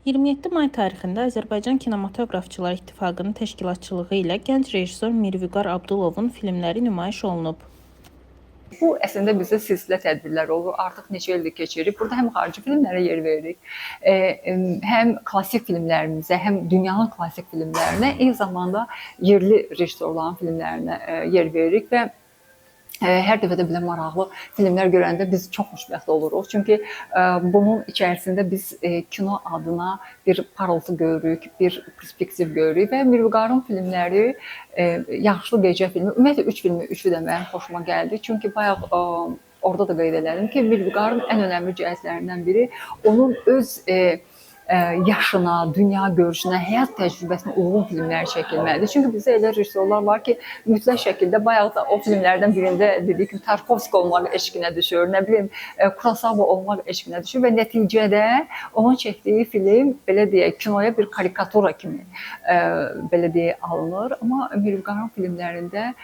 27 may tarixində Azərbaycan Kinematografçılar İttifaqının təşkilatçılığı ilə gənc rejissor Mirvüqar Abdulovun filmləri nümayiş olunub. Bu əslində bizdə silsilə tədbirlər olur. Artıq neçə ildir keçiririk. Burada həm xarici filmlərə yer veririk, həm klassik filmlərimizə, həm dünyanın klassik filmlərinə, eyni zamanda yerli rejissorların filmlərinə yer veririk və hər dəfə də belə maraqlı filmlər görəndə biz çox xoşbəxt oluruq. Çünki bunun içərisində biz kino adına bir parıltı görürük, bir perspektiv görürük və Mirvüqarın filmləri Yaxşı Gecə filmi, ümumiyyətlə 3 filmi, üçü də mənim xoşuma gəldi. Çünki bayaq orada da qeyd elədim ki, Mirvüqarın ən önəmli cəhətlərindən biri onun öz yaşına, dünya görüşünə, həyat təcrübəsinə uyğun filmlər çəkilməlidir. Çünki bizdə elə rejissorlar var ki, mütləq şəkildə bayaq da o filmlərdən birində dedik ki, Tarkovski olmaq eşqinə düşür, nə bilim, Kurosawa olmaq eşqinə düşür və nəticədə onun çəkdiyi film, belə deyək, kinoya bir karikatura kimi belə deyək, alınır. Amma Mirvüqarın filmlərində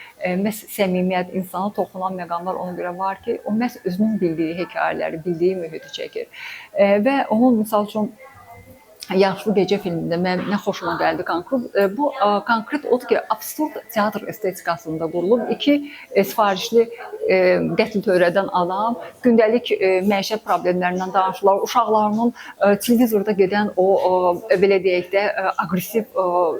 məhz səmimiyyət, insana toxunan məqamlar ona görə var ki, o məhz özünün bildiyi hekayələri, bildiyi mühiti çəkir. Və onun, misal üçün, Yaxşı Gecə filmində mənim nə xoşuma gəldi konkret. Bu konkret odur ki, absurd teatr estetikasında qurulub. İki sifarişli qətl törədən adam gündəlik məişət problemlərindən danışırlar. Uşaqlarının televizorda gedən o belə deyək də aqressiv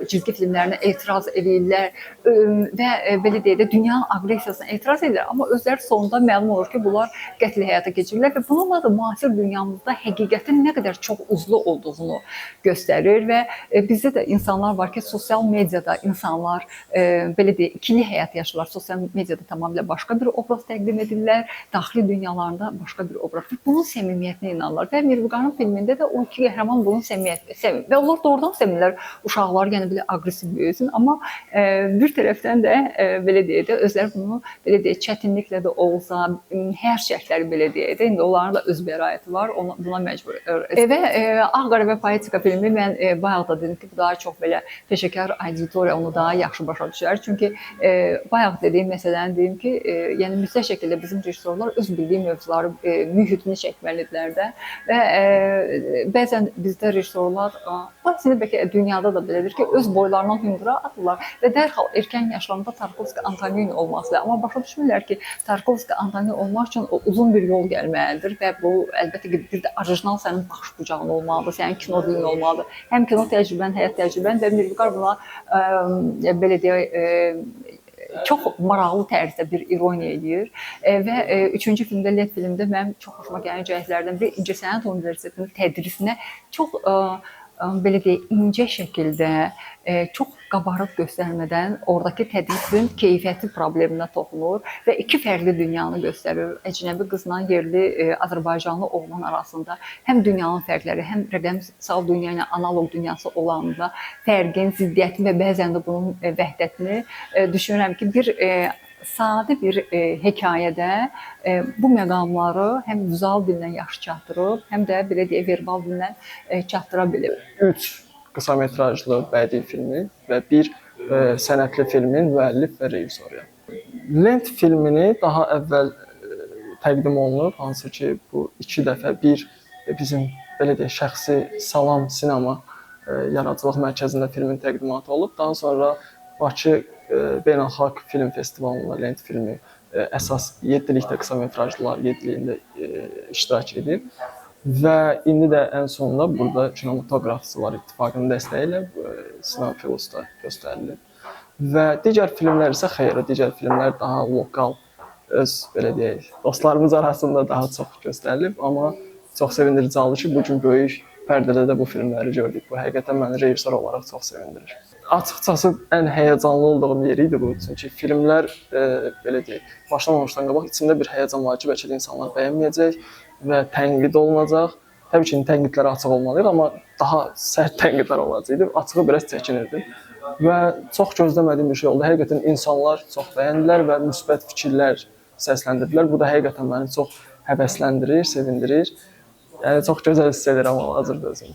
cizgi filmlərinə etiraz edirlər və belə deyək də dünyanın aqressiyasına etiraz edirlər. Amma özləri sonunda məlum olur ki, bunlar qətl həyata keçirirlər və bununla da müasir dünyamızda həqiqətin nə qədər çox uzlu olduğunu göstərir və bizdə də insanlar var ki, sosial mediada insanlar belə deyək, ikili həyat yaşayırlar. Sosial mediada tamamilə başqa bir obraz təqdim edirlər, daxili dünyalarında başqa bir obraz. Bunun səmimiyyətinə inanırlar və Mirvüqarın filmində də o iki qəhrəman bunun səmimiyyətini sevir və onlar doğrudan sevirlər uşaqlar, yəni belə aqressiv böyüsün, amma bir tərəfdən də belə deyək də özləri bunu belə deyək, çətinliklə də olsa, hər şərtləri belə deyək də, indi onların da öz bəraəti var, buna məcbur. Və Ağqara və Poetika filmi mən bayaq da dedim ki, bu daha çox belə peşəkar auditoriya onu daha yaxşı başa düşər. Çünki bayaq dediyim məsələni deyim ki, yəni mütləq şəkildə bizim rejissorlar öz bildiyi mövzuları, mühitini çəkməlidirlər də və bəzən bizdə rejissorlar, aslında bəlkə dünyada da belədir ki, öz boylarından hündürə atırlar və dərhal erkən yaşlarında Tarkovski Antonini olması, amma başa düşmürlər ki, Tarkovski Antonini olmaq üçün uzun bir yol gəlməlidir və bu əlbəttə ki, bir də orijinal sənin baş bucağın olmalıdır, sənin kino dilin olmalıdır. Həm kino təcrübən, həyat təcrübən və Mirvüqar buna belə deyək, çox maraqlı tərzdə bir ironiya edir və üçüncü filmdə, Lent filmdə mənim çox xoşuma gələn cəhətlərdən biri İncəsənət Universitetinin tədrisinə çox belə deyək, incə şəkildə, çox qabarıq göstərmədən oradakı tədrisin keyfiyyəti probleminə toxunur və iki fərqli dünyanı göstərir. Əcnəbi qızla yerli Azərbaycanlı oğlan arasında həm dünyanın fərqləri, həm rəqəmsal dünya ilə analoq dünyası olanda fərqin, ziddiyyətin və bəzən də bunun vəhdətini düşünürəm ki, bir sadə bir hekayədə bu məqamları həm vizual dillə yaxşı çatdırıb, həm də belə deyək, verbal dillə çatdıra bilir. 3 qısa metrajlı bədii filmi və bir sənətli filmin müəllif və rejissoru. Lent filmini daha əvvəl təqdim olunub, hansı ki, bu 2 dəfə bir bizim belə deyək, şəxsi Salam Sinema Yaradıcılıq Mərkəzində filmin təqdimatı olub. Daha sonra Bakı Beynəlxalq Film Festivalında Lent filmi əsas 7-likdə qısa metrajlılar 7-liyində iştirak edir. Və indi də ən sonunda burada Kinematografçılar İttifaqının dəstəyi ilə sinema filosu göstərilir. Və digər filmlər isə xeyr, digər filmlər daha lokal, öz belə deyək, dostlarımız arasında daha çox göstərilib, amma çox sevindirici haldır ki, bu gün böyük pərdədə də bu filmləri gördük. Bu həqiqətən məni rejissor olaraq çox sevindirir. Açıqcası ən həyəcanlı olduğum yeri idi bu. Çünki filmlər belə deyək, başlamamışdan qabaq içində bir həyəcan var ki, bəlkə də insanlar bəyənməyəcək və tənqid olunacaq. Təbii ki, tənqidlərə açıq olmalıyıq, amma daha sərt tənqidlər olacaqdı. Açığı biraz çəkinirdim və çox gözləmədiyim bir şey oldu. Həqiqətən insanlar çox bəyəndilər və müsbət fikirlər səsləndirdilər. Bu da həqiqətən məni çox həvəsləndirir, sevindirir. Yəni çox gözəl hiss edirəm hal-hazırda özümü.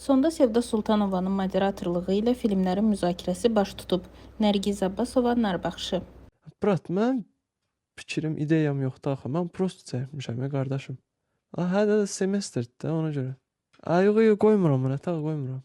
Sonda Sevda Sultanovanın moderatorluğu ilə filmlərin müzakirəsi baş tutub. Nərgiz Abbasova, Narbaxşı. Brat, mən fikrim, ideyam yoxdur axı. Mən prosto çəkmişəm ya qardaşım. Hələ də semestrdir də ona görə. Ay, yox, yox, qoymuram buna, taq qoymuram.